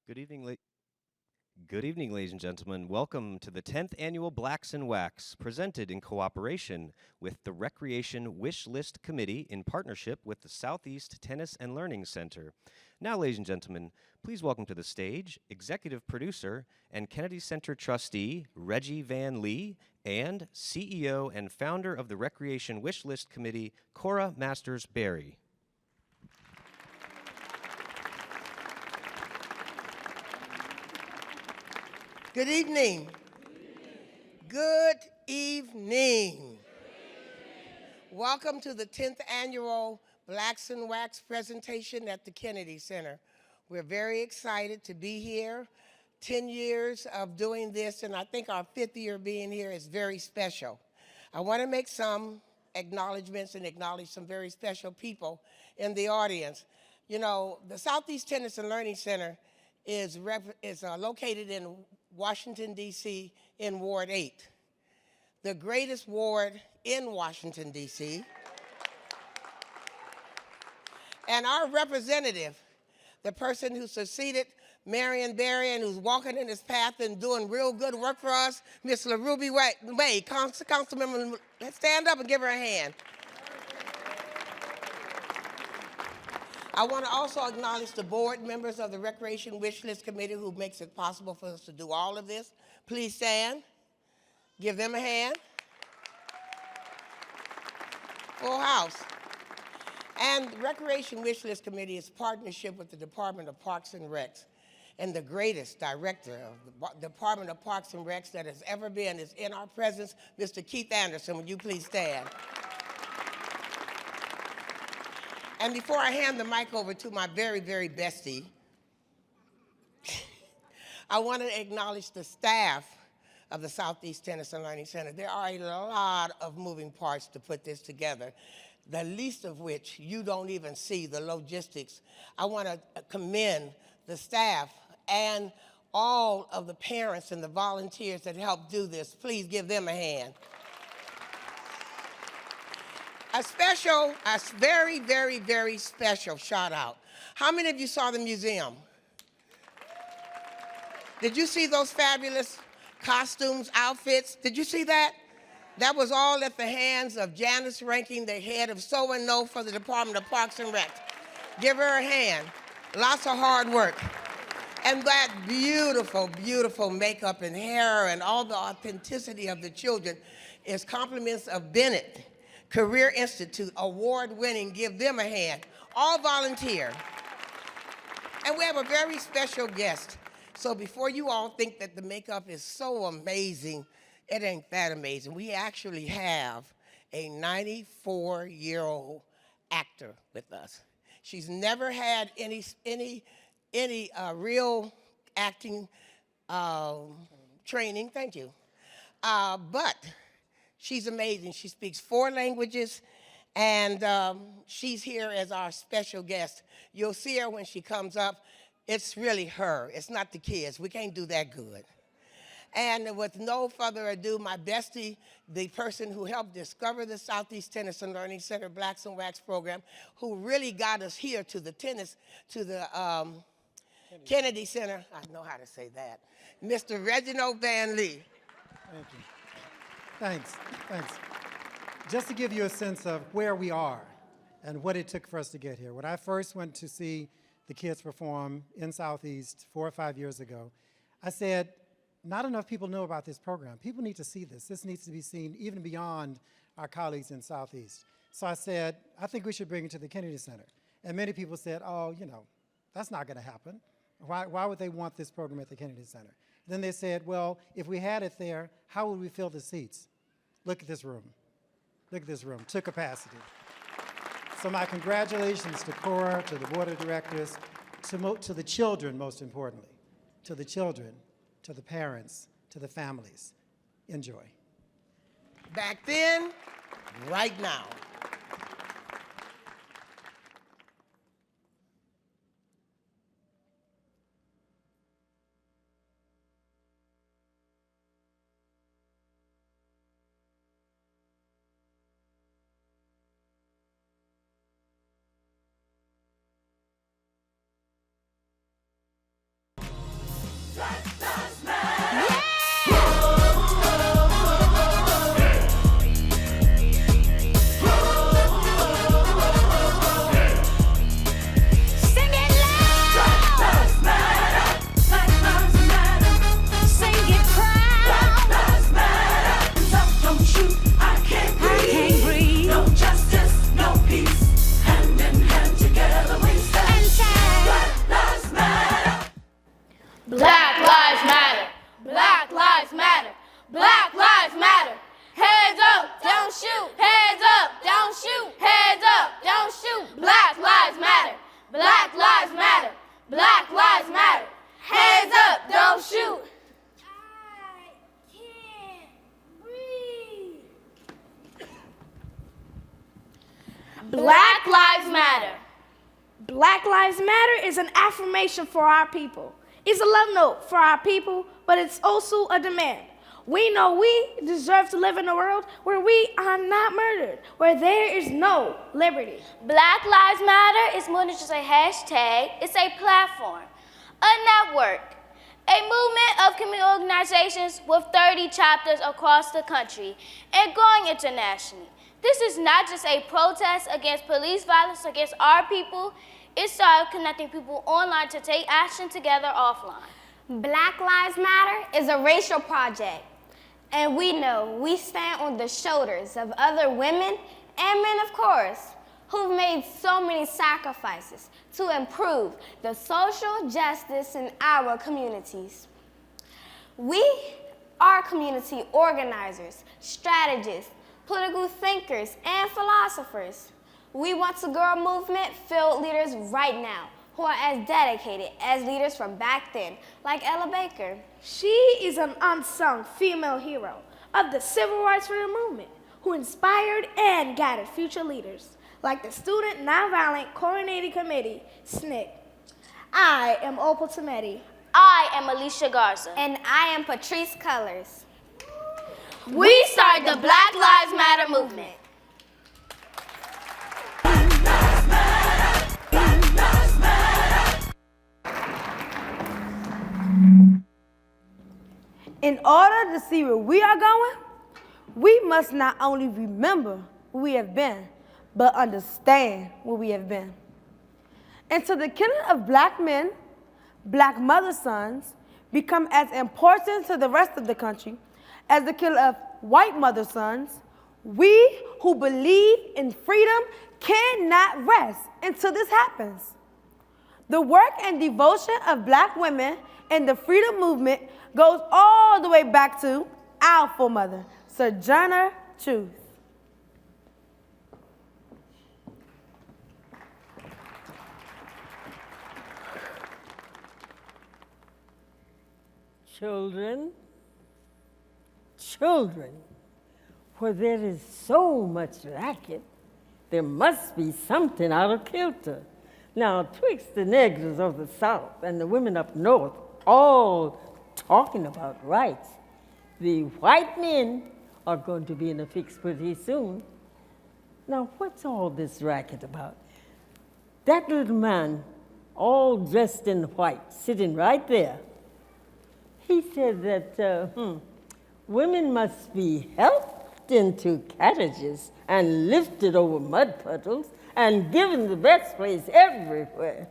Good evening, Good evening, ladies and gentlemen. Welcome to the 10th annual Blacks in Wax, presented in cooperation with the Recreation Wish List Committee in partnership with the Southeast Tennis and Learning Center. Now, ladies and gentlemen, please welcome to the stage executive producer and Kennedy Center trustee Reggie Van Lee and CEO and founder of the Recreation Wish List Committee, Cora Masters Berry. Good evening. Good evening. Welcome to the 10th annual Blacks in Wax presentation at the Kennedy Center. We're very excited to be here. 10 years of doing this, and I think our 5th year being here is very special. I want to make some acknowledgments and acknowledge some very special people in the audience. You know, the Southeast Tennis and Learning Center is located in Washington, D.C. in Ward 8, the greatest ward in Washington, D.C. And our representative, the person who succeeded Marion Berry and who's walking in his path and doing real good work for us, Miss LaRuby Way, Councilmember, let's stand up and give her a hand. I want to also acknowledge the board members of the Recreation Wish List Committee who makes it possible for us to do all of this. Please stand. Give them a hand. Full house. And the Recreation Wish List Committee is partnership with the Department of Parks and Recs. And the greatest director of the Department of Parks and Recs that has ever been is in our presence, Mr. Keith Anderson. Would you please stand? And before I hand the mic over to my very, very bestie, I want to acknowledge the staff of the Southeast Tennis and Learning Center. There are a lot of moving parts to put this together, the least of which you don't even see, the logistics. I want to commend the staff and all of the parents and the volunteers that helped do this. Please give them a hand. A very, very, very special shout out. How many of you saw the museum? Did you see those fabulous costumes, outfits? Did you see that? That was all at the hands of Janice Rankin, the head of So-and-No for the Department of Parks and Rec. Give her a hand. Lots of hard work. And that beautiful, beautiful makeup and hair and all the authenticity of the children is compliments of Bennett Career Institute, award-winning. Give them a hand. All volunteer. And we have a very special guest. So before you all think that the makeup is so amazing, it ain't that amazing. We actually have a 94-year-old actor with us. She's never had any real acting training. Thank you. But she's amazing. She speaks 4 languages, and she's here as our special guest. You'll see her when she comes up. It's really her. It's not the kids. We can't do that good. And with no further ado, my bestie, the person who helped discover the Southeast Tennis and Learning Center Blacks in Wax program, who really got us here to the Kennedy Center. I know how to say that. Mr. Reginald Van Lee. Thank you. Thanks. Just to give you a sense of where we are and what it took for us to get here. When I first went to see the kids perform in Southeast 4 or 5 years ago, I said, not enough people know about this program. People need to see this. This needs to be seen even beyond our colleagues in Southeast. So I said, I think we should bring it to the Kennedy Center. And many people said, oh, that's not going to happen. Why would they want this program at the Kennedy Center? Then they said, well, if we had it there, how would we fill the seats? Look at this room. Look at this room, to capacity. So my congratulations to Cora, to the board of directors, to the children, most importantly, to the children, to the parents, to the families. Enjoy. Back then, right now. Black Lives Matter is an affirmation for our people. It's a love note for our people, but it's also a demand. We know we deserve to live in a world where we are not murdered, where there is no liberty. Black Lives Matter is more than just a hashtag, it's a platform, a network, a movement of community organizations with 30 chapters across the country and going internationally. This is not just a protest against police violence against our people, it started connecting people online to take action together offline. Black Lives Matter is a racial project, and we know we stand on the shoulders of other women and men, of course, who've made so many sacrifices to improve the social justice in our communities. We are community organizers, strategists, political thinkers, and philosophers. We want to grow a movement filled leaders right now who are as dedicated as leaders from back then, like Ella Baker. She is an unsung female hero of the civil rights freedom movement who inspired and guided future leaders, like the Student Nonviolent Coordinating Committee, SNCC. I am Opal Tometi. I am Alicia Garza. And I am Patrice Cullors. We started the Black Lives Matter movement. In order to see where we are going, we must not only remember where we have been, but understand where we have been. And so the killing of black men, black mother sons, become as important to the rest of the country as the killing of white mother sons. We who believe in freedom cannot rest until this happens. The work and devotion of black women in the freedom movement goes all the way back to our foremother, Sojourner Truth. Children, where there is so much racket, there must be something out of kilter. Now, twixt the negroes of the South and the women up north, all talking about rights, the white men are going to be in a fix pretty soon. Now, what's all this racket about? That little man, all dressed in white, sitting right there, he said that women must be helped into carriages and lifted over mud puddles and given the best place everywhere.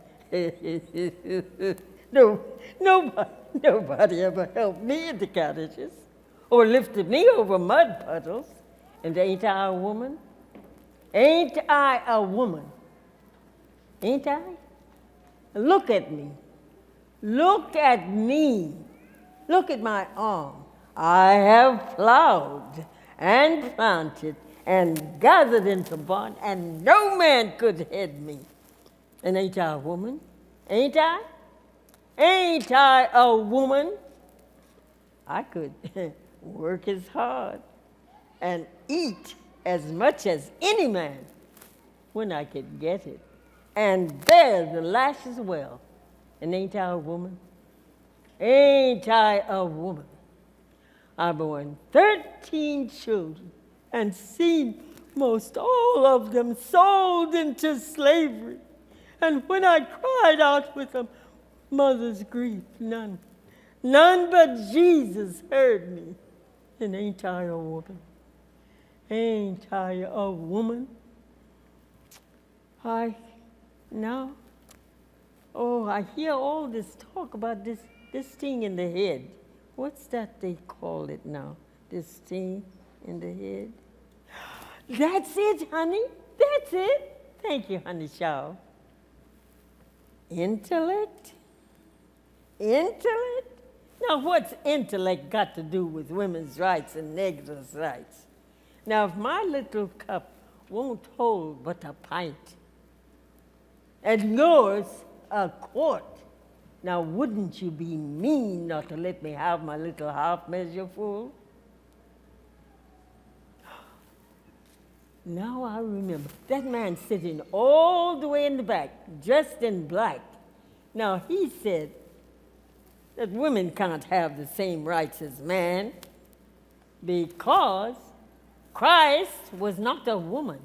Nobody ever helped me into carriages or lifted me over mud puddles. And ain't I a woman? Ain't I a woman? Ain't I? Look at me. Look at me. Look at my arm. I have plowed and planted and gathered into barn, and no man could head me. And ain't I a woman? Ain't I? Ain't I a woman? I could work as hard and eat as much as any man when I could get it, and bear the lash as well. And ain't I a woman? Ain't I a woman? I born 13 children and seen most all of them sold into slavery. And when I cried out with a mother's grief, none but Jesus heard me. And ain't I a woman? Ain't I a woman? I hear all this talk about this thing in the head. What's that they call it now? This thing in the head? That's it, honey. That's it. Thank you, honey Shaw. Intellect? Intellect? Now, what's intellect got to do with women's rights and negroes' rights? Now, if my little cup won't hold but a pint, and yours a quart, now wouldn't you be mean not to let me have my little half measure full? Now I remember that man sitting all the way in the back, dressed in black. Now he said that women can't have the same rights as man because Christ was not a woman.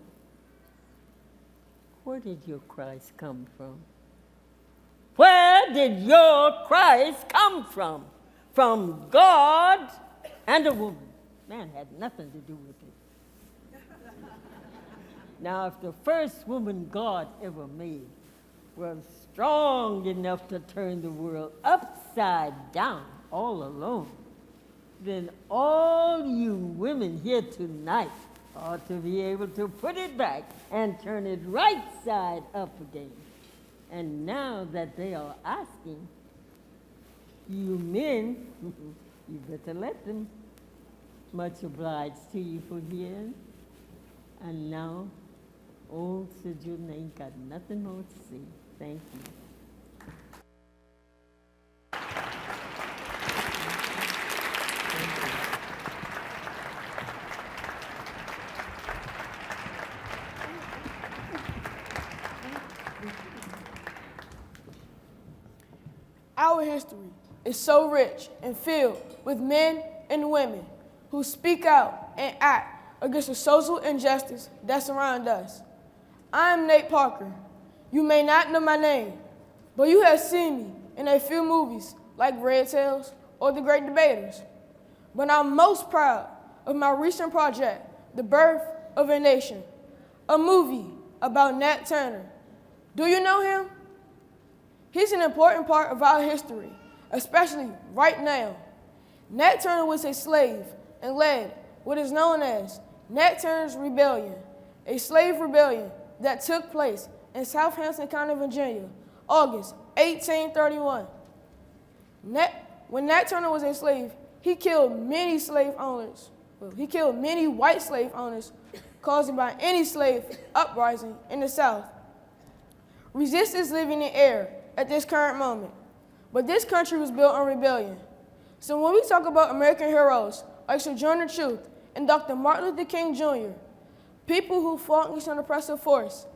Where did your Christ come from? Where did your Christ come from? From God and a woman. Man had nothing to do with it. Now, if the first woman God ever made was strong enough to turn the world upside down all alone, then all you women here tonight ought to be able to put it back and turn it right side up again. And now that they are asking, you men, you better let them. Much obliged to you for hearing. And now, old Sojourner ain't got nothing more to say. Thank you. Our history is so rich and filled with men and women who speak out and act against the social injustice that surrounds us. I am Nate Parker. You may not know my name, but you have seen me in a few movies like Red Tails or The Great Debaters. But I'm most proud of my recent project, The Birth of a Nation, a movie about Nat Turner. Do you know him? He's an important part of our history, especially right now. Nat Turner was a slave and led what is known as Nat Turner's Rebellion, a slave rebellion that took place in Southampton County, Virginia, August 1831. When Nat Turner was a slave, he killed many slave owners. He killed many white slave owners, causing by any slave uprising in the South. Resistance is living in air at this current moment, but this country was built on rebellion. So when we talk about American heroes like Sojourner Truth and Dr. Martin Luther King Jr., people who fought against an oppressive force,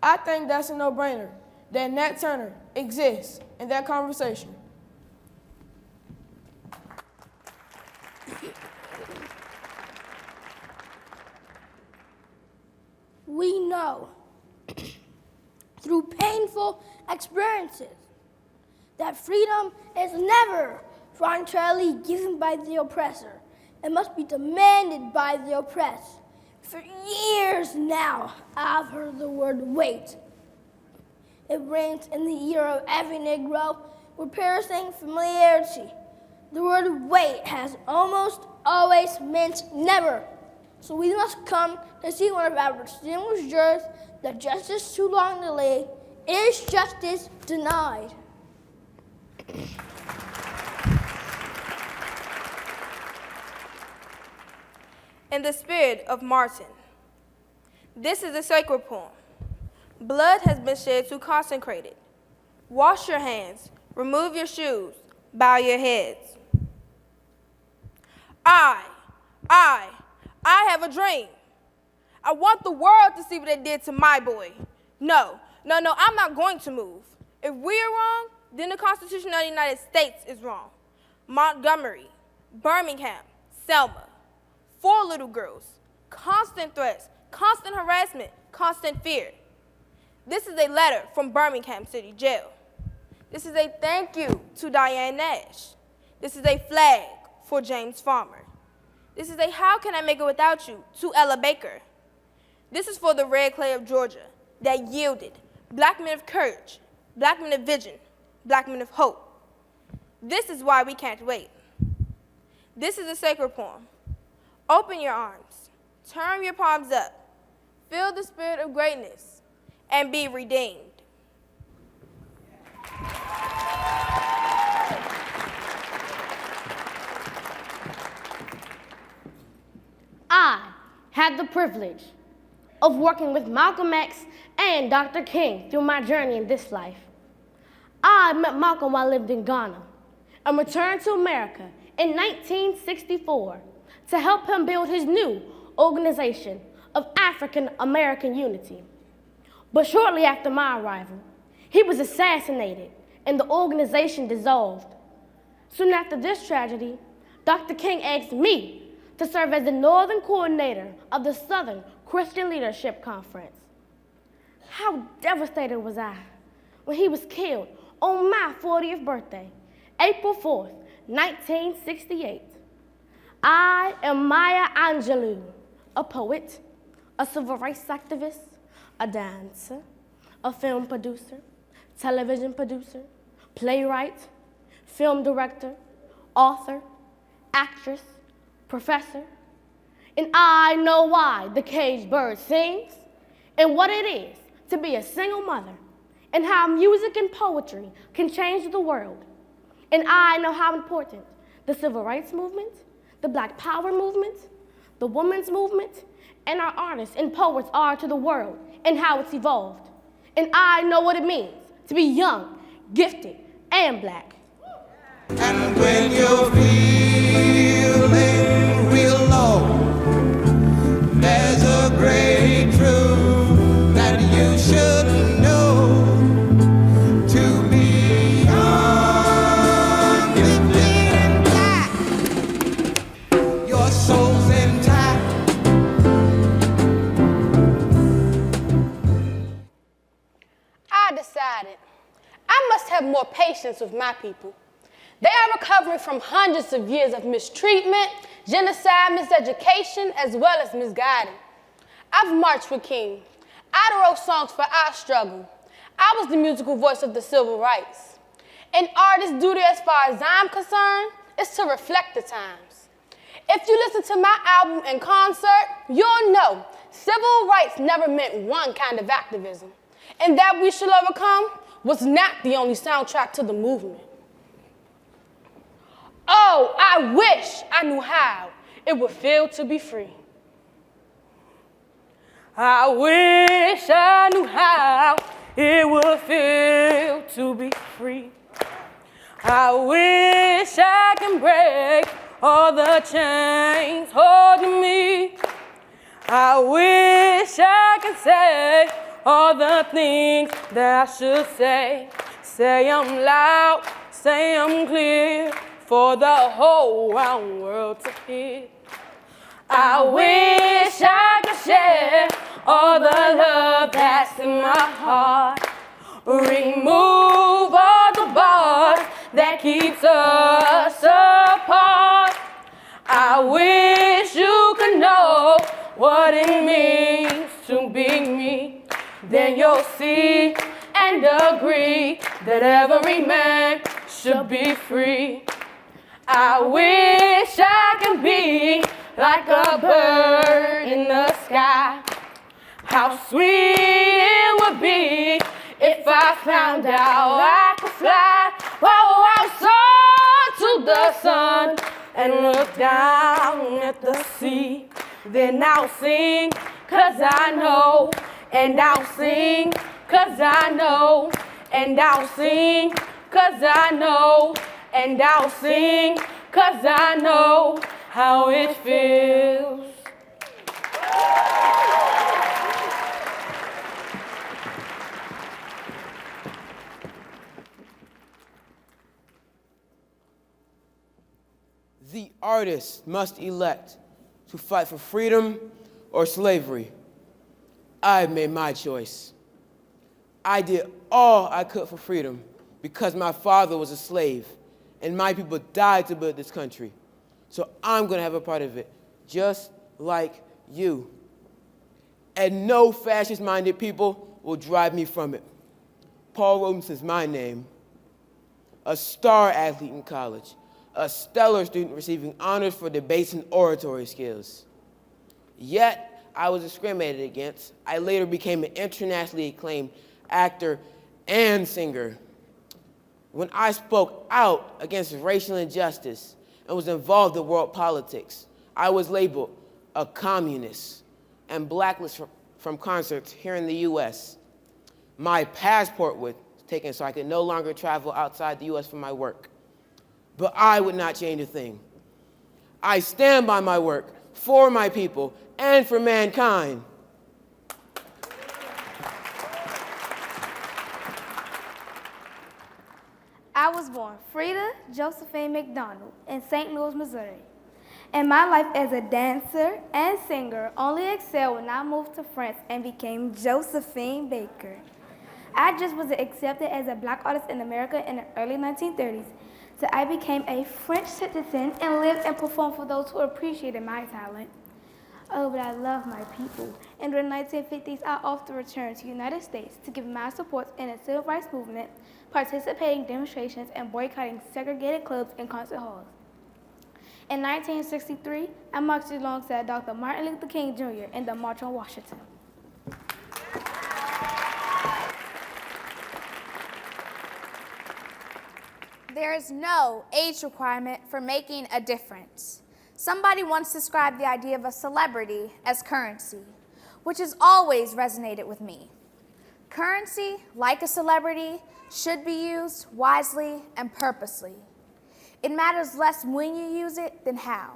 I think that's a no-brainer that Nat Turner exists in that conversation. We know through painful experiences that freedom is never voluntarily given by the oppressor. It must be demanded by the oppressed. For years now, I've heard the word wait. It rings in the ear of every Negro with piercing familiarity. The word wait has almost always meant never. So we must come to see one of our distinguished jurors that justice too long delayed is justice denied. In the spirit of Martin, this is a sacred poem. Blood has been shed to consecrate it. Wash your hands, remove your shoes, bow your heads. I have a dream. I want the world to see what they did to my boy. No, I'm not going to move. If we are wrong, then the Constitution of the United States is wrong. Montgomery, Birmingham, Selma, 4 little girls, constant threats, constant harassment, constant fear. This is a letter from Birmingham City Jail. This is a thank you to Diane Nash. This is a flag for James Farmer. This is a how can I make it without you to Ella Baker. This is for the red clay of Georgia that yielded black men of courage, black men of vision, black men of hope. This is why we can't wait. This is a sacred poem. Open your arms, turn your palms up, feel the spirit of greatness, and be redeemed. I had the privilege of working with Malcolm X and Dr. King through my journey in this life. I met Malcolm while I lived in Ghana and returned to America in 1964 to help him build his new organization, of African American unity. But shortly after my arrival, he was assassinated and the organization dissolved. Soon after this tragedy, Dr. King asked me to serve as the Northern Coordinator of the Southern Christian Leadership Conference. How devastated was I when he was killed on my 40th birthday, April 4th, 1968. I am Maya Angelou, a poet, a civil rights activist, a dancer, a film producer, television producer, playwright, film director, author, actress, professor. And I know why the caged bird sings and what it is to be a single mother and how music and poetry can change the world. And I know how important the civil rights movement, the Black Power movement, the women's movement, and our artists and poets are to the world and how it's evolved. And I know what it means to be young, gifted, and Black. And when you're feeling real low, there's a great truth that you should know. To be young, gifted, and Black, your soul's intact. I decided I must have more patience with my people. They are recovering from hundreds of years of mistreatment, genocide, miseducation, as well as misguiding. I've marched with King. I wrote songs for our struggle. I was the musical voice of the civil rights. An artist's duty, as far as I'm concerned, is to reflect the times. If you listen to my album in concert, you'll know civil rights never meant one kind of activism. And that we should overcome was not the only soundtrack to the movement. Oh, I wish I knew how it would feel to be free. I wish I knew how it would feel to be free. I wish I can break all the chains holding me. I wish I could say all the things that I should say. Say them loud, say them clear, for the whole round world to hear. I wish I could share all the love that's in my heart. Remove all the bars that keeps us apart. I wish you could know what it means to be me. Then you'll see and agree that every man should be free. I wish I could be like a bird in the sky. How sweet it would be if I found out I could fly. Oh, I soar to the sun and look down at the sea. Then I'll sing, 'cause I know. And I'll sing, 'cause I know. And I'll sing, 'cause I know. And I'll sing, 'cause I know how it feels. The artist must elect to fight for freedom or slavery. I made my choice. I did all I could for freedom because my father was a slave and my people died to build this country. So I'm gonna have a part of it, just like you. And no fascist-minded people will drive me from it. Paul Robeson's my name. A star athlete in college, a stellar student receiving honors for debates and oratory skills. Yet, I was discriminated against. I later became an internationally acclaimed actor and singer. When I spoke out against racial injustice and was involved in world politics, I was labeled a communist and blacklisted from concerts here in the US. My passport was taken so I could no longer travel outside the US for my work. But I would not change a thing. I stand by my work, for my people, and for mankind. I was born Frida Josephine McDonald in St. Louis, Missouri. And my life as a dancer and singer only excelled when I moved to France and became Josephine Baker. I just was accepted as a black artist in America in the early 1930s, so I became a French citizen and lived and performed for those who appreciated my talent. Oh, but I love my people. In the 1950s, I often returned to the United States to give my support in the civil rights movement, participating in demonstrations and boycotting segregated clubs and concert halls. In 1963, I marched alongside Dr. Martin Luther King Jr. in the March on Washington. There is no age requirement for making a difference. Somebody once described the idea of a celebrity as currency, which has always resonated with me. Currency, like a celebrity, should be used wisely and purposely. It matters less when you use it than how.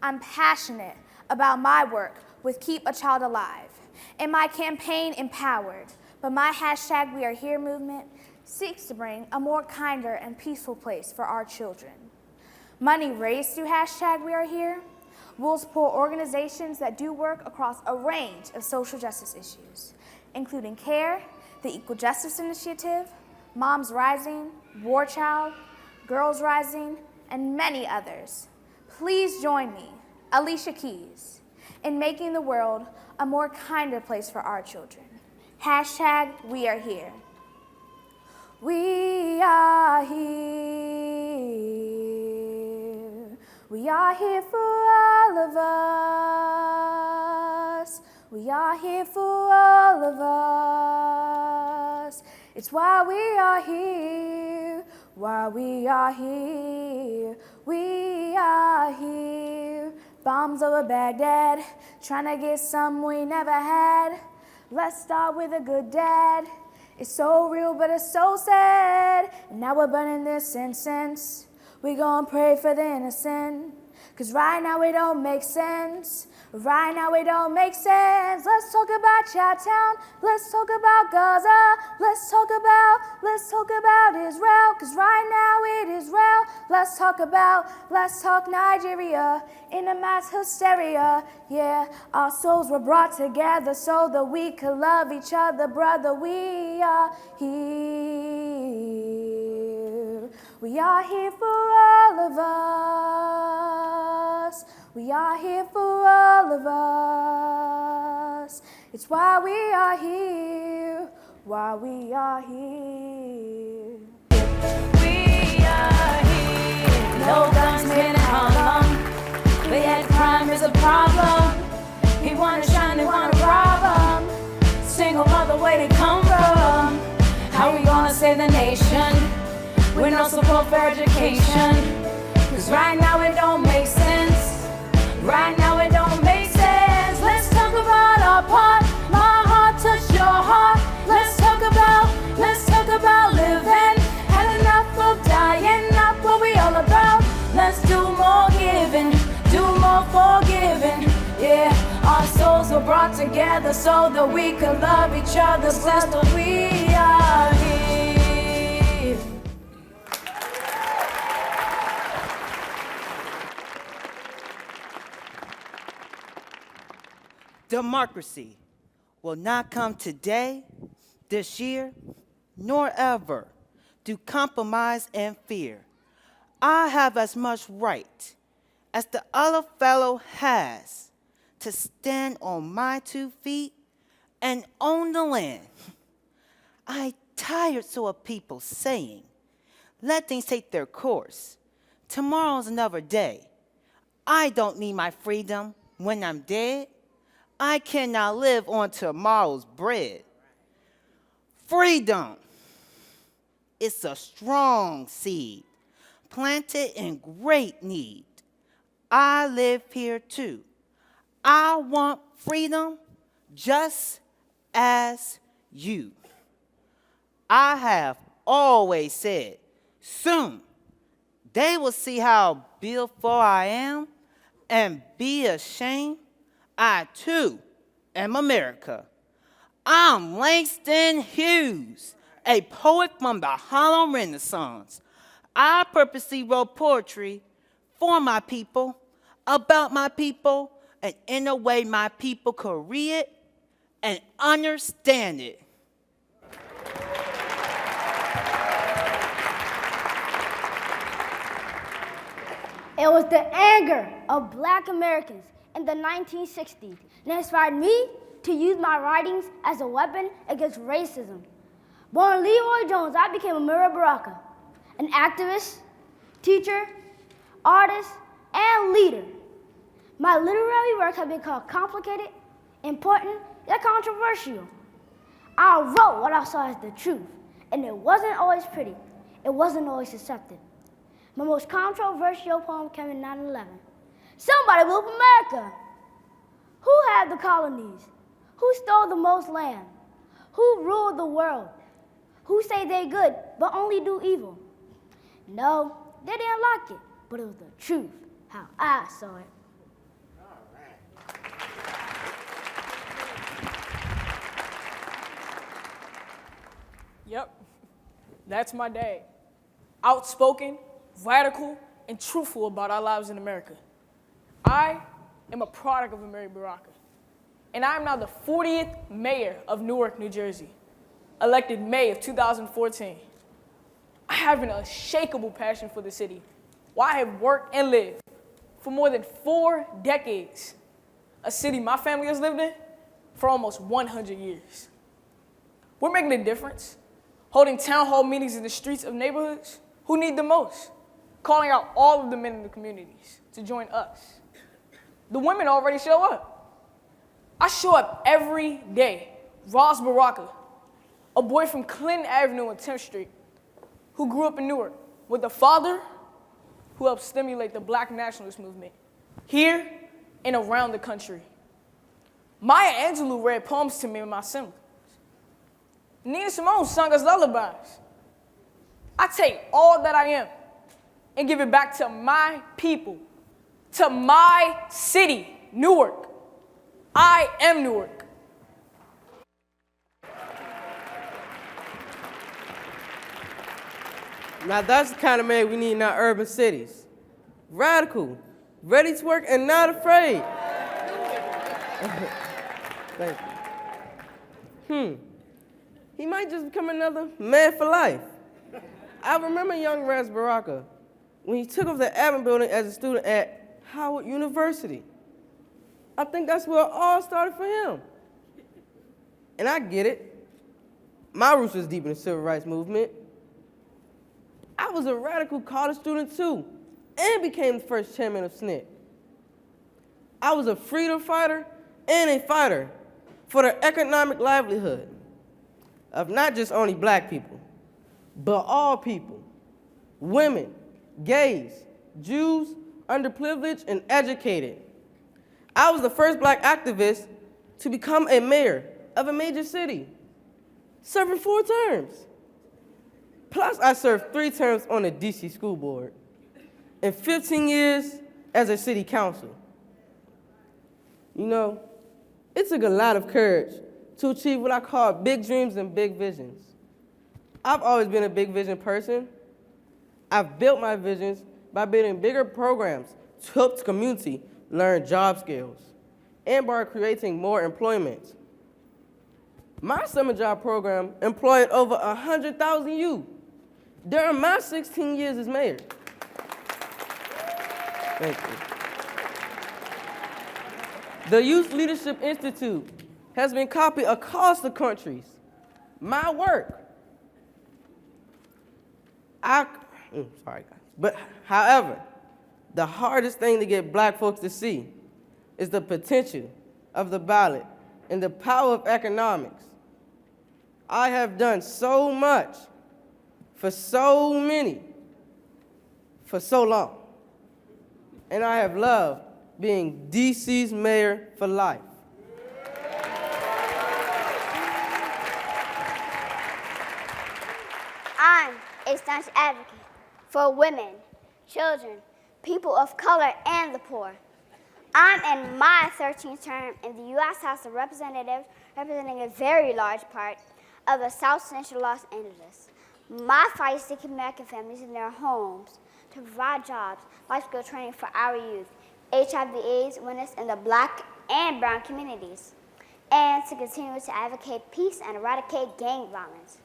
I'm passionate about my work with Keep a Child Alive and my campaign Empowered, but my #WeAreHere movement seeks to bring a more kinder and peaceful place for our children. Money raised through #WeAreHere will support organizations that do work across a range of social justice issues, including CARE, the Equal Justice Initiative, Moms Rising, War Child, Girls Rising, and many others. Please join me, Alicia Keys, in making the world a more kinder place for our children. #WeAreHere. We are here. We are here for all of us. We are here for all of us. It's why we are here. Why we are here. We are here. Bombs over Baghdad, trying to get some we never had. Let's start with a good dad. It's so real, but it's so sad. And now we're burning this incense. We gon' pray for the innocent. 'Cause right now it don't make sense. Right now it don't make sense. Let's talk about Chi-Town. Let's talk about Gaza. Let's talk about Israel. 'Cause right now it is real. Let's talk Nigeria in a mass hysteria. Yeah, our souls were brought together so that we could love each other, brother. We are here. We are here for all of us. We are here for all of us. It's why we are here. Why we are here. We are here. No guns made in Harlem. But yet crime is a problem. He wanna shine, they wanna rob him. Single mother, where they come from? How we gonna save the nation with no support for education? 'Cause right now it don't make sense. Right now it don't make sense. Let's talk about our part. My heart touch your heart. Let's talk about living. Had enough of dying, not what we all about. Let's do more giving, do more forgiving. Yeah, our souls were brought together so that we could love each other. Sister, we are here. Democracy will not come today, this year, nor ever do compromise and fear. I have as much right as the other fellow has to stand on my 2 feet and own the land. I tired so of people saying, let things take their course. Tomorrow's another day. I don't need my freedom when I'm dead. I cannot live on tomorrow's bread. Freedom is a strong seed, planted in great need. I live here too. I want freedom just as you. I have always said, soon they will see how beautiful I am and be ashamed. I too am America. I'm Langston Hughes, a poet from the Harlem Renaissance. I purposely wrote poetry for my people, about my people, and in a way my people could read it and understand it. It was the anger of Black Americans in the 1960s that inspired me to use my writings as a weapon against racism. Born Leroy Jones, I became Amira Baraka, an activist, teacher, artist, and leader. My literary work has been called complicated, important, yet controversial. I wrote what I saw as the truth, and it wasn't always pretty. It wasn't always accepted. My most controversial poem came in 9/11. Somebody blew up America. Who had the colonies? Who stole the most land? Who ruled the world? Who say they good, but only do evil? No, they didn't like it, but it was the truth, how I saw it. Yep, that's my dad. Outspoken, radical, and truthful about our lives in America. I am a product of Amiri Baraka, and I am now the 40th mayor of Newark, New Jersey, elected May of 2014. I have an unshakable passion for the city, where I have worked and lived for more than 4 decades, a city my family has lived in for almost 100 years. We're making a difference, holding town hall meetings in the streets of neighborhoods who need the most, calling out all of the men in the communities to join us. The women already show up. I show up every day. Ross Baraka, a boy from Clinton Avenue and 10th Street, who grew up in Newark with a father who helped stimulate the Black nationalist movement here and around the country. Maya Angelou read poems to me in my assemblies. Nina Simone sung us lullabies. I take all that I am and give it back to my people, to my city, Newark. I am Newark. Now that's the kind of man we need in our urban cities. Radical, ready to work, and not afraid. Thank you. He might just become another man for life. I remember young Ras Baraka when he took over the admin building as a student at Howard University. I think that's where it all started for him. And I get it. My roots was deep in the civil rights movement. I was a radical college student too, and became the first chairman of SNCC. I was a freedom fighter and a fighter for the economic livelihood of not just only Black people, but all people, women, gays, Jews, underprivileged, and educated. I was the first Black activist to become a mayor of a major city, serving 4 terms. Plus, I served 3 terms on the DC school board and 15 years as a city council. You know, it took a lot of courage to achieve what I call big dreams and big visions. I've always been a big vision person. I've built my visions by building bigger programs to help the community learn job skills and by creating more employment. My summer job program employed over 100,000 youth during my 16 years as mayor. Thank you. The Youth Leadership Institute has been copied across the countries. My work. Sorry guys. But however, the hardest thing to get Black folks to see is the potential of the ballot and the power of economics. I have done so much for so many for so long. And I have loved being DC's mayor for life. I'm a staunch advocate for women, children, people of color, and the poor. I'm in my 13th term in the U.S. House of Representatives, representing a very large part of the South Central Los Angeles. My fight is to keep American families in their homes, to provide jobs, life skill training for our youth, HIV/AIDS winners in the Black and brown communities, and to continue to advocate peace and eradicate gang violence.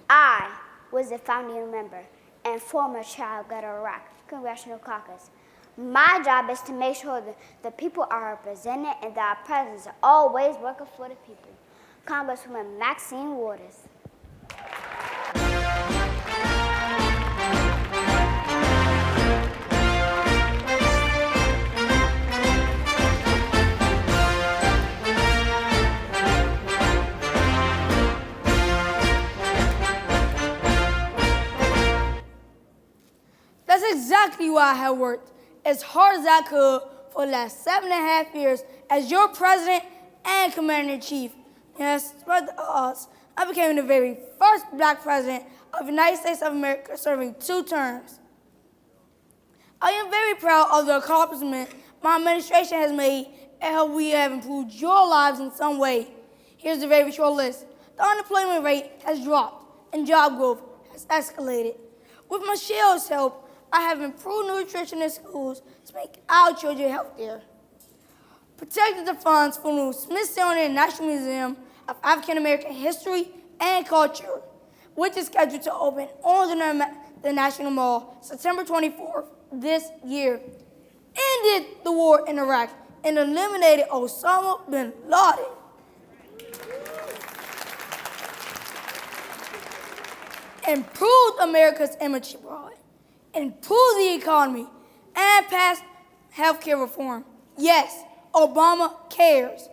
I was a founding member and former chair of Ghetto Iraq Congressional Caucus. My job is to make sure that the people are represented and that our presidents are always working for the people. Congresswoman Maxine Waters. That's exactly why I have worked as hard as I could for the last 7.5 years as your president and commander-in-chief. And spread the odds, I became the very first black president of the United States of America, serving 2 terms. I am very proud of the accomplishment my administration has made and how we have improved your lives in some way. Here's a very short list. The unemployment rate has dropped and job growth has escalated. With Michelle's help, I have improved nutrition in schools to make our children healthier. Protected the funds for the Smithsonian National Museum of African American History and Culture, which is scheduled to open on the National Mall September 24th this year. Ended the war in Iraq and eliminated Osama bin Laden. Improved America's image abroad. Improve the economy, and pass health care reform. Yes, Obama cares.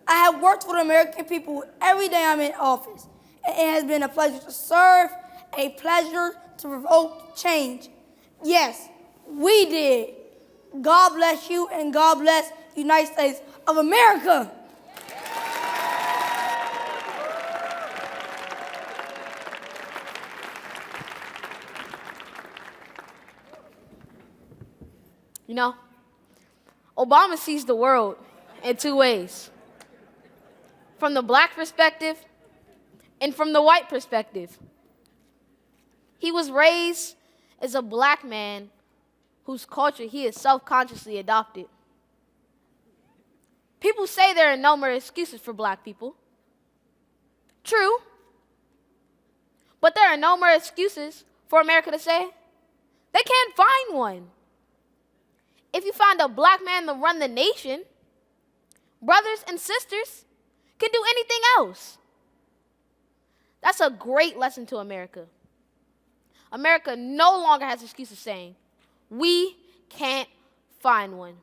I have worked for the American people every day I'm in office, and it has been a pleasure to serve, a pleasure to provoke change. Yes, we did. God bless you, and God bless the United States of America. You know, Obama sees the world in 2 ways. From the black perspective and from the white perspective. He was raised as a black man whose culture he has self-consciously adopted. People say there are no more excuses for black people. True. But there are no more excuses for America to say they can't find one. If you find a black man to run the nation, brothers and sisters can do anything else. That's a great lesson to America. America no longer has excuses saying, we can't find one.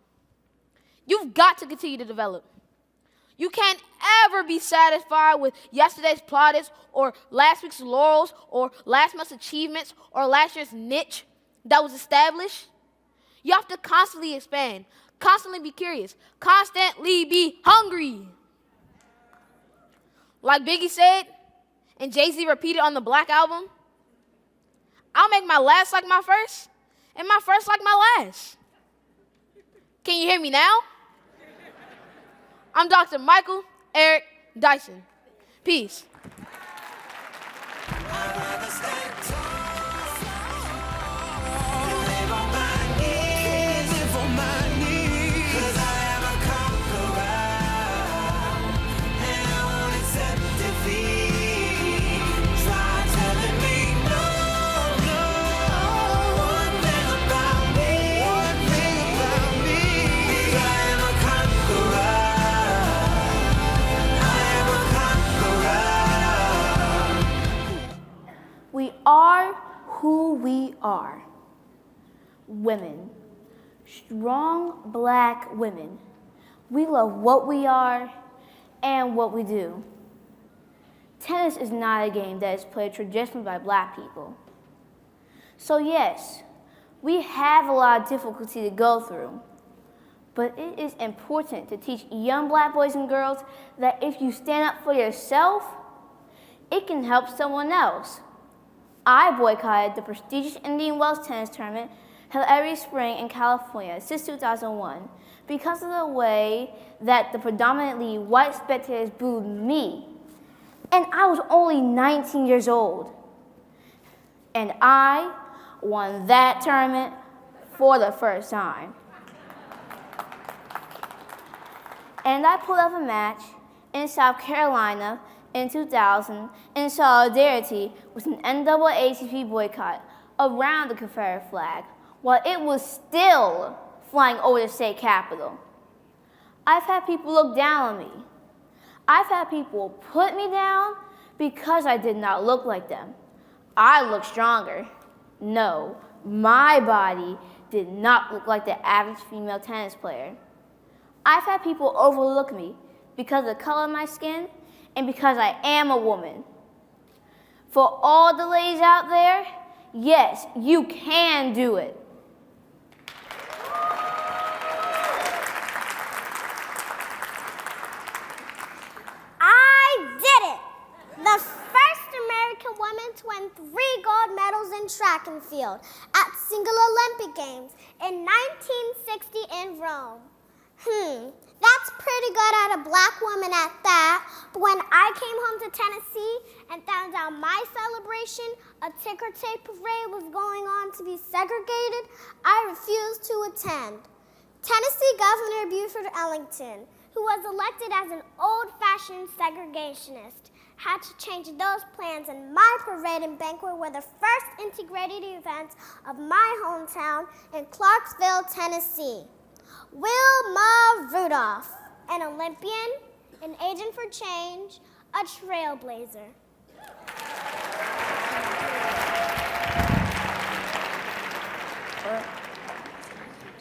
You've got to continue to develop. You can't ever be satisfied with yesterday's plaudits or last week's laurels or last month's achievements or last year's niche that was established. You have to constantly expand, constantly be curious, constantly be hungry. Like Biggie said, and Jay-Z repeated on the Black Album, I'll make my last like my first, and my first like my last. Can you hear me now? I'm Dr. Michael Eric Dyson. Peace. We are who we are. Women. Strong black women. We love what we are and what we do. Tennis is not a game that is played traditionally by black people. So yes, we have a lot of difficulty to go through, but it is important to teach young black boys and girls that if you stand up for yourself, it can help someone else. I boycotted the prestigious Indian Wells tennis tournament held every spring in California since 2001 because of the way that the predominantly white spectators booed me. And I was only 19 years old. And I won that tournament for the first time. And I pulled off a match in South Carolina in 2000 in solidarity with an NAACP boycott around the Confederate flag while it was still flying over the state capitol. I've had people look down on me. I've had people put me down because I did not look like them. I looked stronger. No, my body did not look like the average female tennis player. I've had people overlook me because of the color of my skin and because I am a woman. For all the ladies out there, yes, you can do it. I did it! The first American woman to win 3 gold medals in track and field at Single Olympic Games in 1960 in Rome. That's pretty good at a black woman at that. But when I came home to Tennessee and found out my celebration, a ticker tape parade, was going on to be segregated, I refused to attend. Tennessee Governor Buford Ellington, who was elected as an old-fashioned segregationist, had to change those plans, and my parade and banquet were the first integrated events of my hometown in Clarksville, Tennessee. Wilma Rudolph, an Olympian, an agent for change, a trailblazer.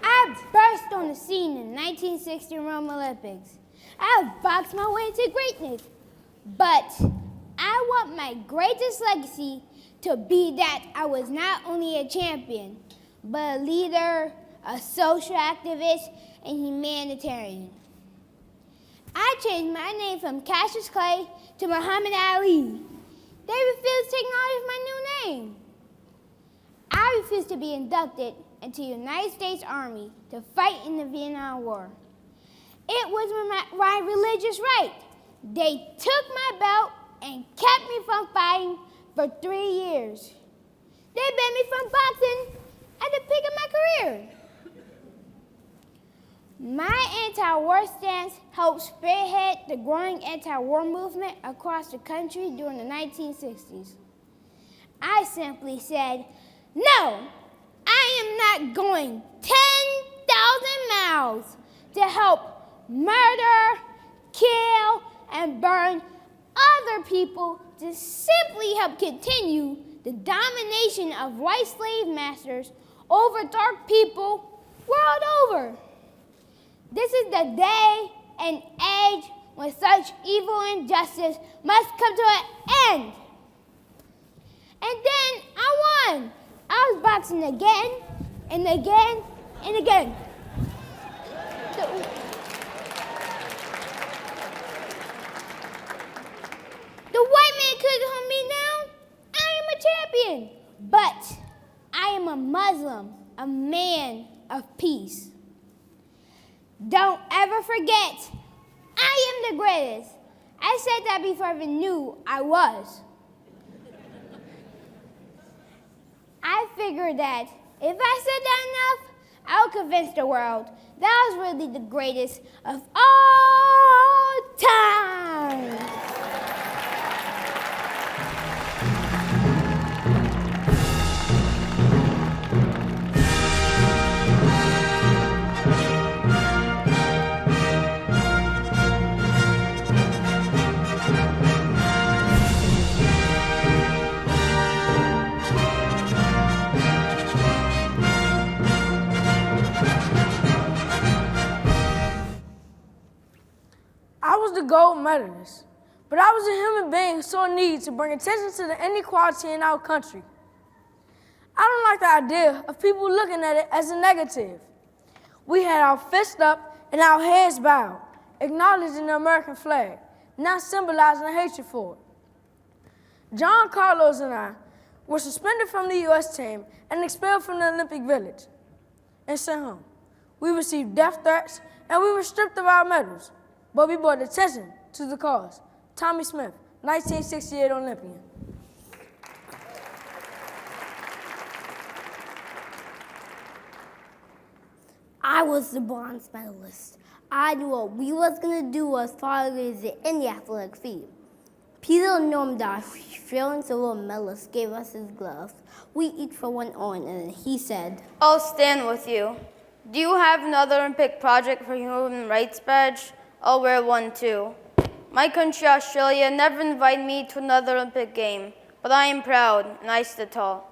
I burst on the scene in the 1960 Rome Olympics. I boxed my way into greatness. But I want my greatest legacy to be that I was not only a champion, but a leader, a social activist, and humanitarian. I changed my name from Cassius Clay to Muhammad Ali. They refused to acknowledge my new name. I refused to be inducted into the United States Army to fight in the Vietnam War. It was my religious right. They took my belt and kept me from fighting for 3 years. They banned me from boxing at the peak of my career. My anti-war stance helped spearhead the growing anti-war movement across the country during the 1960s. I simply said, no, I am not going 10,000 miles to help murder, kill, and burn other people to simply help continue the domination of white slave masters over dark people world over. This is the day and age when such evil injustice must come to an end. And then I won. I was boxing again and again and again. The white man couldn't hold me down. I am a champion. But I am a Muslim, a man of peace. Don't ever forget, I am the greatest. I said that before I even knew I was. I figured that if I said that enough, I'll convince the world that I was really the greatest of all time. I was the gold medalist, but I was a human being who saw a need to bring attention to the inequality in our country. I don't like the idea of people looking at it as a negative. We had our fists up and our heads bowed, acknowledging the American flag, not symbolizing hatred for it. John Carlos and I were suspended from the U.S. team and expelled from the Olympic Village and sent home. we received death threats, and we were stripped of our medals. But we brought attention to the cause. Tommy Smith, 1968 Olympian. I was the bronze medalist. I knew what we was gonna do as far as in the athletic field. Peter and Norm Dosh, feeling silver medalist, gave us his gloves. We each went on, and he said, I'll stand with you. Do you have another Olympic project for human rights badge? I'll wear one too. My country, Australia, never invited me to another Olympic game, but I am proud and I stood tall.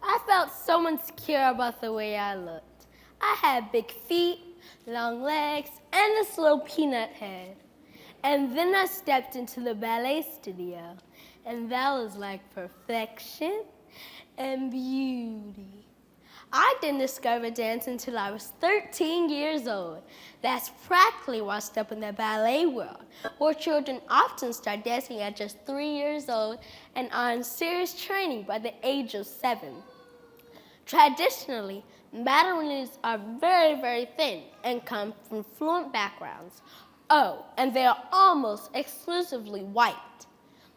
I felt so insecure about the way I looked. I had big feet, long legs, and this little peanut head. And then I stepped into the ballet studio, and that was like perfection and beauty. I didn't discover dance until I was 13 years old. That's practically where I stepped in the ballet world, where children often start dancing at just 3 years old and are in serious training by the age of 7. Traditionally, ballerinas are very, very thin and come from fluent backgrounds. Oh, and they are almost exclusively white.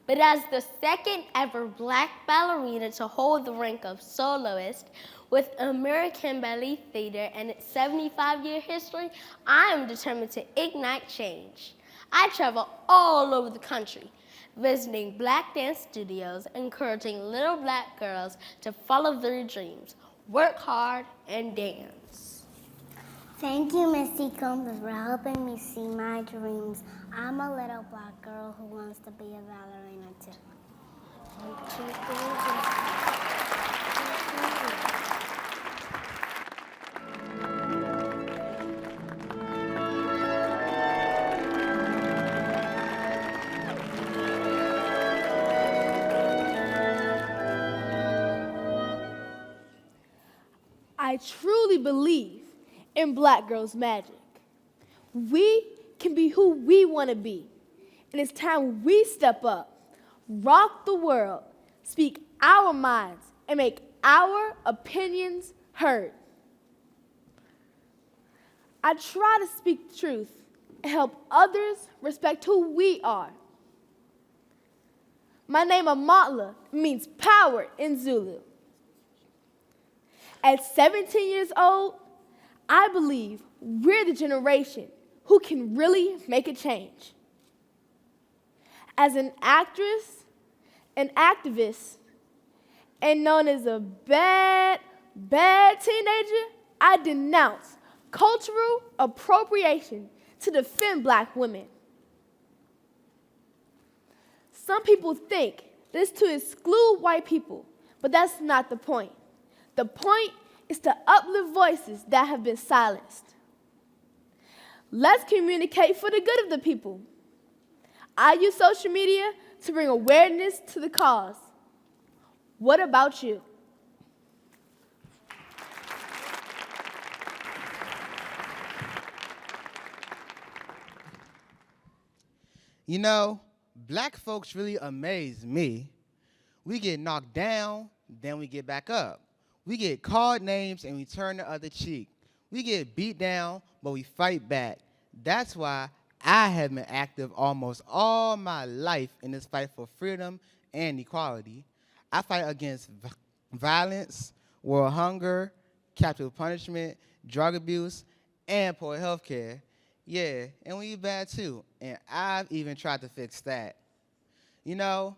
But as the second ever black ballerina to hold the rank of soloist with American Ballet Theater and its 75-year history, I am determined to ignite change. I travel all over the country, visiting black dance studios, encouraging little black girls to follow their dreams, work hard, and dance. Thank you, Misty Copeland, for helping me see my dreams. I'm a little black girl who wants to be a ballerina too. I truly believe in Black girls' magic. We can be who we want to be. And it's time we step up, rock the world, speak our minds, and make our opinions heard. I try to speak the truth and help others respect who we are. My name Amatla means power in Zulu. At 17 years old, I believe we're the generation who can really make a change. As an actress, an activist, and known as a bad teenager, I denounce cultural appropriation to defend black women. Some people think this to exclude white people, but that's not the point. The point is to uplift voices that have been silenced. Let's communicate for the good of the people. I use social media to bring awareness to the cause. What about you? You know, black folks really amaze me. We get knocked down, then we get back up. We get called names and we turn the other cheek. We get beat down, but we fight back. That's why I have been active almost all my life in this fight for freedom and equality. I fight against violence, world hunger, capital punishment, drug abuse, and poor health care. Yeah, and we bad too, and I've even tried to fix that. You know,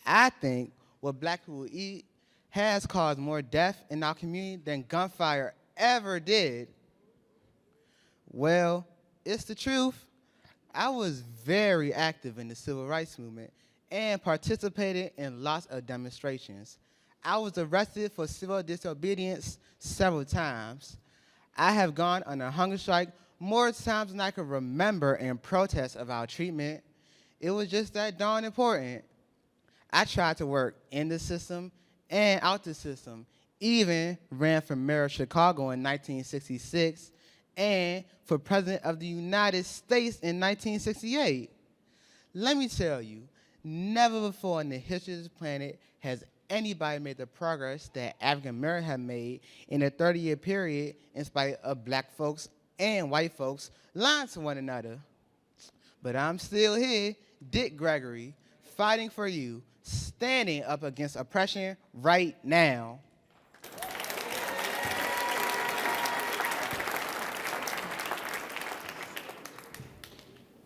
I think what black people eat has caused more death in our community than gunfire ever did. Well, it's the truth. I was very active in the civil rights movement and participated in lots of demonstrations. I was arrested for civil disobedience several times. I have gone on a hunger strike more times than I can remember in protest of our treatment. It was just that darn important. I tried to work in the system and out the system. Even ran for mayor of Chicago in 1966 and for president of the United States in 1968. Let me tell you, never before in the history of this planet has anybody made the progress that African Americans have made in a 30-year period in spite of black folks and white folks lying to one another. But I'm still here, Dick Gregory, fighting for you, standing up against oppression right now.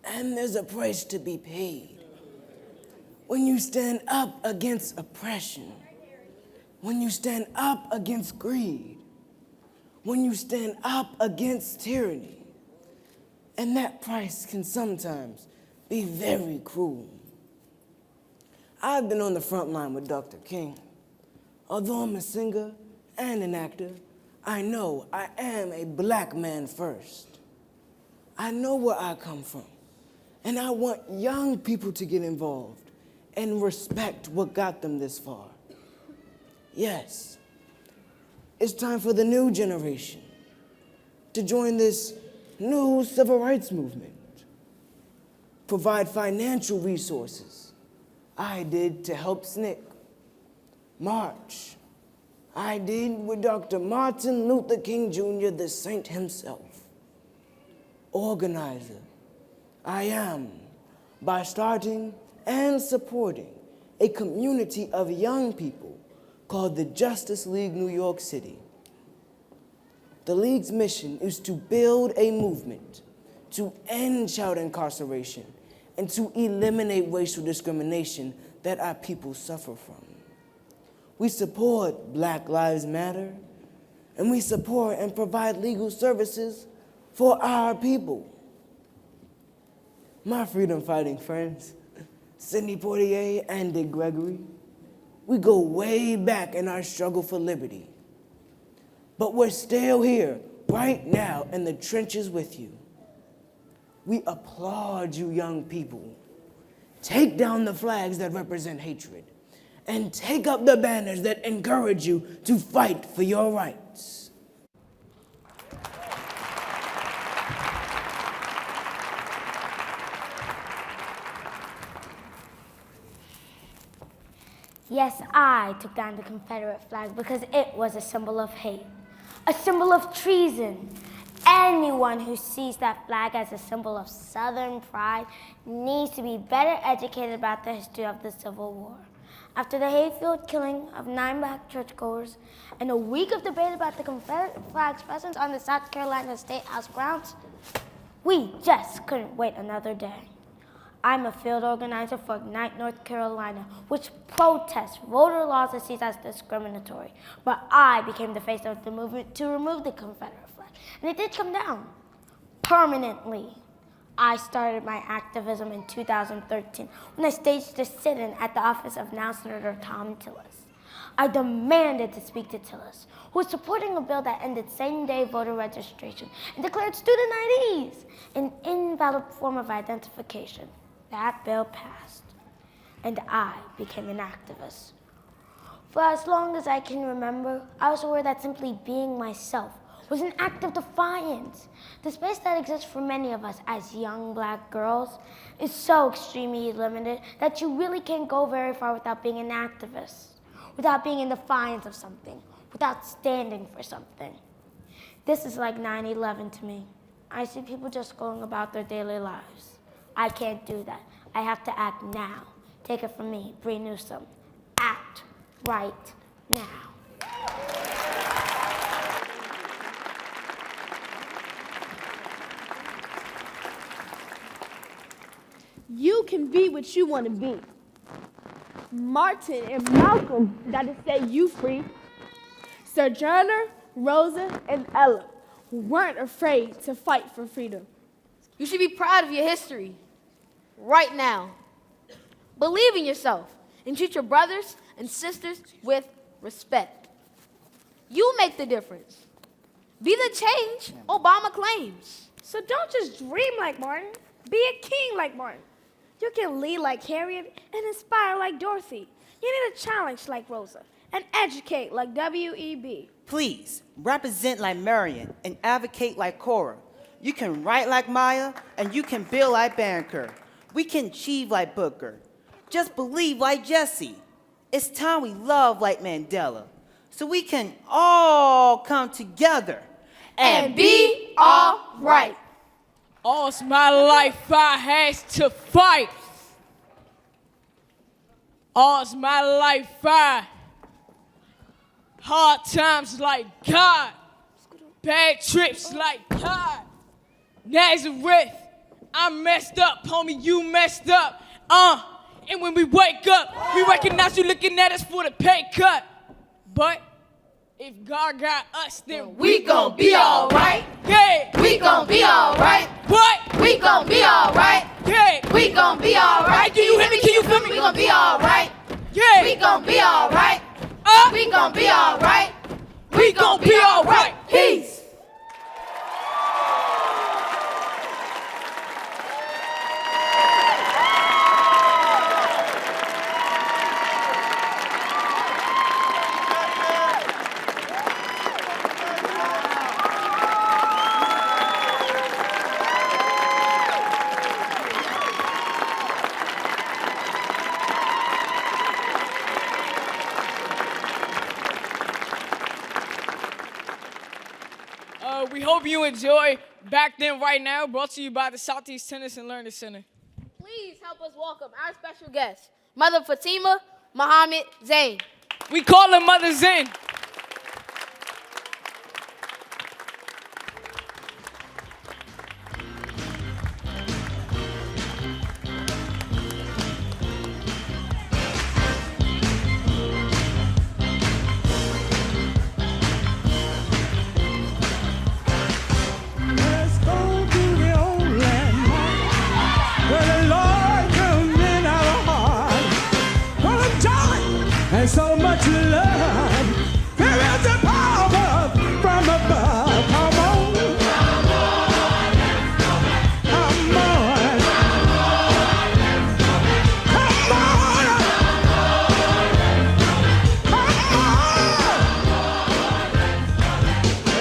And there's a price to be paid. When you stand up against oppression, when you stand up against greed, when you stand up against tyranny, and that price can sometimes be very cruel. I've been on the front line with Dr. King. Although I'm a singer and an actor, I know I am a black man first. I know where I come from. And I want young people to get involved and respect what got them this far. Yes, it's time for the new generation to join this new civil rights movement. Provide financial resources. I did to help SNCC. March. I did with Dr. Martin Luther King Jr., the saint himself. Organizer. I am by starting and supporting a community of young people called the Justice League New York City. The League's mission is to build a movement to end child incarceration and to eliminate racial discrimination that our people suffer from. We support Black Lives Matter, and we support and provide legal services for our people. My freedom-fighting friends, Sidney Poitier and Dick Gregory, we go way back in our struggle for liberty. But we're still here, right now, in the trenches with you. We applaud you young people. Take down the flags that represent hatred, and take up the banners that encourage you to fight for your rights. Yes, I took down the Confederate flag because it was a symbol of hate, a symbol of treason. Anyone who sees that flag as a symbol of Southern pride needs to be better educated about the history of the Civil War. After the hate-filled killing of 9 black churchgoers and a week of debate about the Confederate flag's presence on the South Carolina State House grounds, we just couldn't wait another day. I'm a field organizer for Ignite North Carolina, which protests voter laws it sees as discriminatory. But I became the face of the movement to remove the Confederate flag, and it did come down permanently. I started my activism in 2013 when I staged a sit-in at the office of now Senator Tom Tillis. I demanded to speak to Tillis, who was supporting a bill that ended same-day voter registration and declared student IDs an invalid form of identification. That bill passed, and I became an activist. For as long as I can remember, I was aware that simply being myself was an act of defiance. The space that exists for many of us as young black girls is so extremely limited that you really can't go very far without being an activist, without being in defiance of something, without standing for something. This is like 9/11 to me. I see people just going about their daily lives. I can't do that. I have to act now. Take it from me, Bree Newsom. Act right now. You can be what you want to be. Martin and Malcolm got to set you free. Sojourner, Rosa, and Ella weren't afraid to fight for freedom. You should be proud of your history. Right now. Believe in yourself and treat your brothers and sisters with respect. You make the difference. Be the change Obama claims. So don't just dream like Martin. Be a king like Martin. You can lead like Harriet and inspire like Dorothy. You need a challenge like Rosa and educate like W.E.B. Please, represent like Marion and advocate like Cora. You can write like Maya, and you can build like Banker. We can achieve like Booker. Just believe like Jesse. It's time we love like Mandela, so we can all come together and be all right. All's my life I has to fight. All's my life I. Hard times like God. Bad trips like God. Nazareth, I messed up, homie, you messed up. And when we wake up, we recognize you looking at us for the pay cut. But if God got us, then we gon' be alright. Yeah, we gon' be alright. What? We gon' be alright. Yeah, we gon' be alright. Can you hear me? Can you feel me? We gon' be alright. Yeah, we gon' be alright. We gon' be alright. We gon' be alright. Peace. We hope you enjoy Back Then Right Now, brought to you by the Southeast Tennis and Learning Center. Please help us welcome our special guest, Mother Fatima Muhammad Zain. We call her Mother Zain. And so much love, there is a power from above. Come on, come on, come on, come on.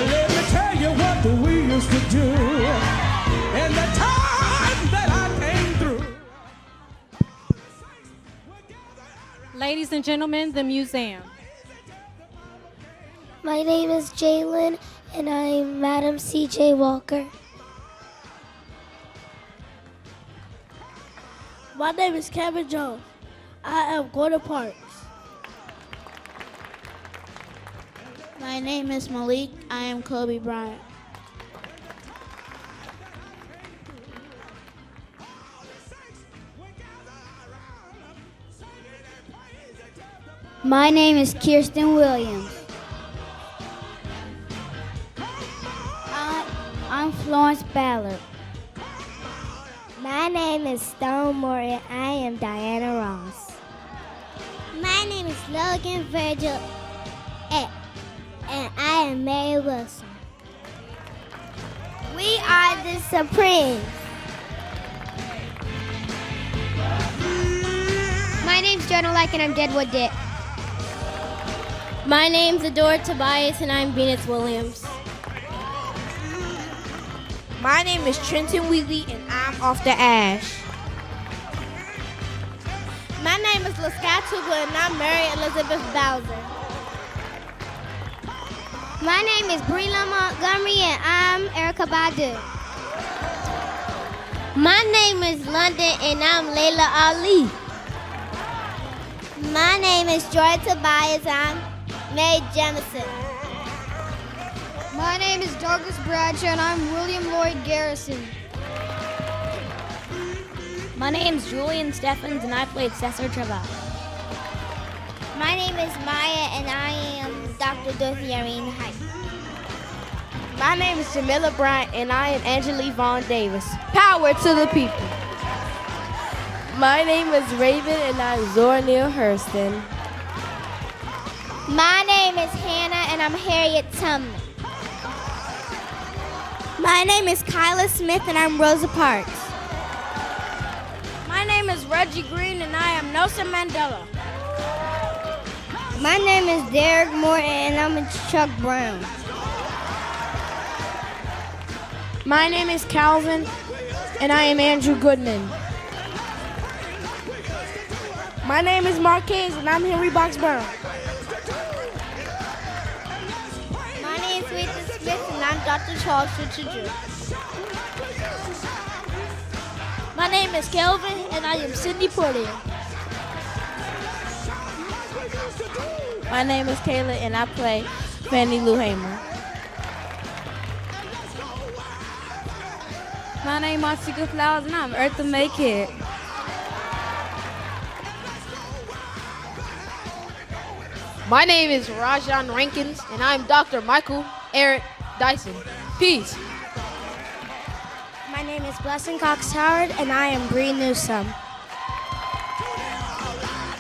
Let me tell you what we used to do in the time that I came through. Ladies and gentlemen, the museum. My name is Jalen, and I'm Madam C.J. Walker. My name is Kevin Jones. I am Gordon Parks. My name is Malik. I am Kobe Bryant. My name is Kirsten Williams. I'm Florence Ballard. My name is Stone Moore, and I am Diana Ross. My name is Logan Virgil, and I am Mary Wilson. We are the Supremes. My name's Jonah Like, and I'm Deadwood Dick. My name's Adora Tobias, and I'm Venus Williams. My name is Trenton Wheatley, and I'm Off the Ash. My name is LaSky Tugler, and I'm Mary Elizabeth Bowser. My name is Breela Montgomery, and I'm Erica Badu. My name is London, and I'm Layla Ali. My name is Joy Tobias, and I'm Mae Jemison. My name is Douglas Bradshaw, and I'm William Lloyd Garrison. My name's Julian Steffens, and I played Cesar Trevor. My name is Maya, and I am Dr. Dorothy Irene Height. My name is Jamila Bryant, and I am Angelique Vaughn Davis. Power to the people. My name is Raven, and I'm Zora Neale Hurston. My name is Hannah, and I'm Harriet Tubman. My name is Kyla Smith, and I'm Rosa Parks. My name is Reggie Green, and I am Nelson Mandela. My name is Derek Moore, and I'm a Chuck Brown. My name is Calvin, and I am Andrew Goodman. My name is Marquez, and I'm Henry Box Brown. My name is Rita Smith, and I'm Dr. Charles Richard. My name is Kelvin, and I am Cindy Porter. My name is Kayla, and I play Fannie Lou Hamer. My name is Marcia Flowers, and I'm Eartha May Kidd. My name is Rajan Rankins, and I'm Dr. Michael Eric Dyson. Peace. My name is Blessing Cox Howard, and I am Bree Newsome.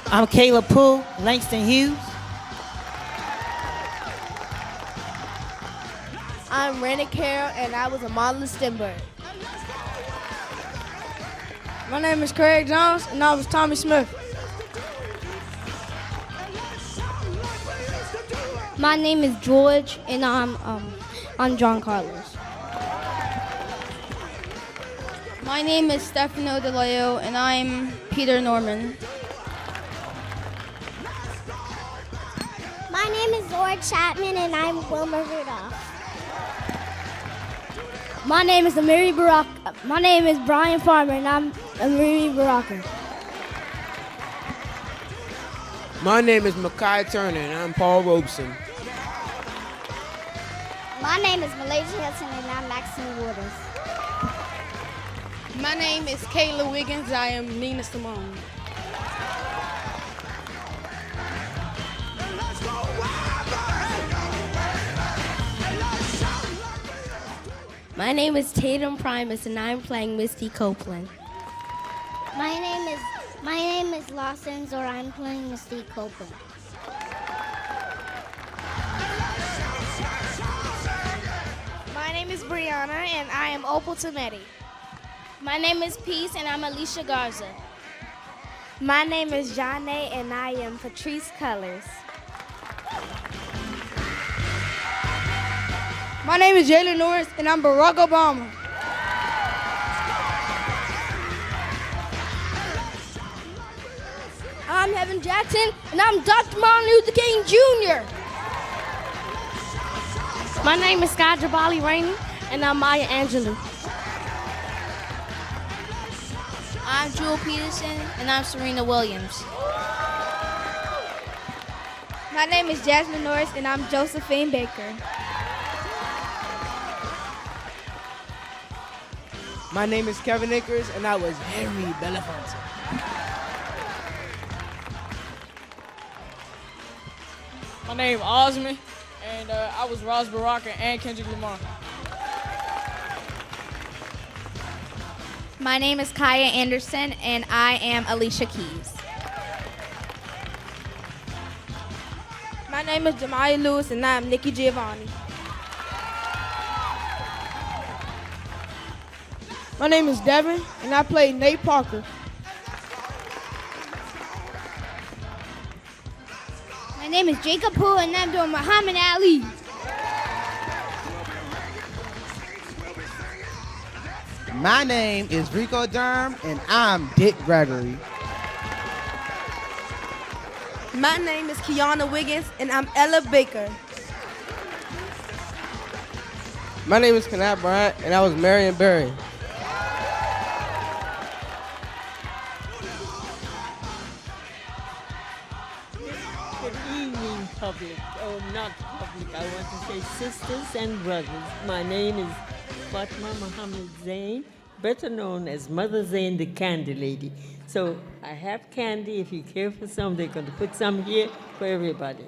I'm Caleb Poole, Langston Hughes. I'm Randy Carroll, and I was a model of Stenberg. My name is Craig Jones, and I was Tommy Smith. My name is George, and I'm John Carlos. My name is Stefano DeLeo, and I'm Peter Norman. My name is Laura Chapman, and I'm Wilma Rudolph. My name is Amiri Baraka. My name is Brian Farmer, and I'm Amiri Baraka. My name is Makai Turner, and I'm Paul Robeson. My name is Malaysia Hudson, and I'm Maxine Waters. My name is Kayla Wiggins. I am Nina Simone. My name is Tatum Primus, and I'm playing Misty Copeland. My name is Lawson, or I'm playing Misty Copeland. My name is Brianna, and I am Opal Tometi. My name is Peace, and I'm Alicia Garza. My name is Janae, and I am Patrice Colors. My name is Jalen Norris, and I'm Barack Obama. I'm Heaven Jackson, and I'm Dr. Martin Luther King Jr. My name is Sky Jabali Rainey, and I'm Maya Angelou. I'm Jewel Peterson, and I'm Serena Williams. My name is Jasmine Norris, and I'm Josephine Baker. My name is Kevin Akers, and I was Henry Belafonte. My name is Osman, and I was Ross Baraka and Kendrick Lamar. My name is Kaya Anderson, and I am Alicia Keys. My name is Jemiah Lewis, and I'm Nikki Giovanni. My name is Devin, and I play Nate Parker. My name is Jacob Poole, and I'm doing Muhammad Ali. My name is Rico Durham, and I'm Dick Gregory. My name is Kiana Wiggins, and I'm Ella Baker. My name is Kanat Bryant, and I was Marion Berry. Good evening, public. Oh, not public. I want to say sisters and brothers. My name is Fatma Muhammad Zain, better known as Mother Zain, the Candy Lady. So I have candy. If you care for some, they're going to put some here for everybody.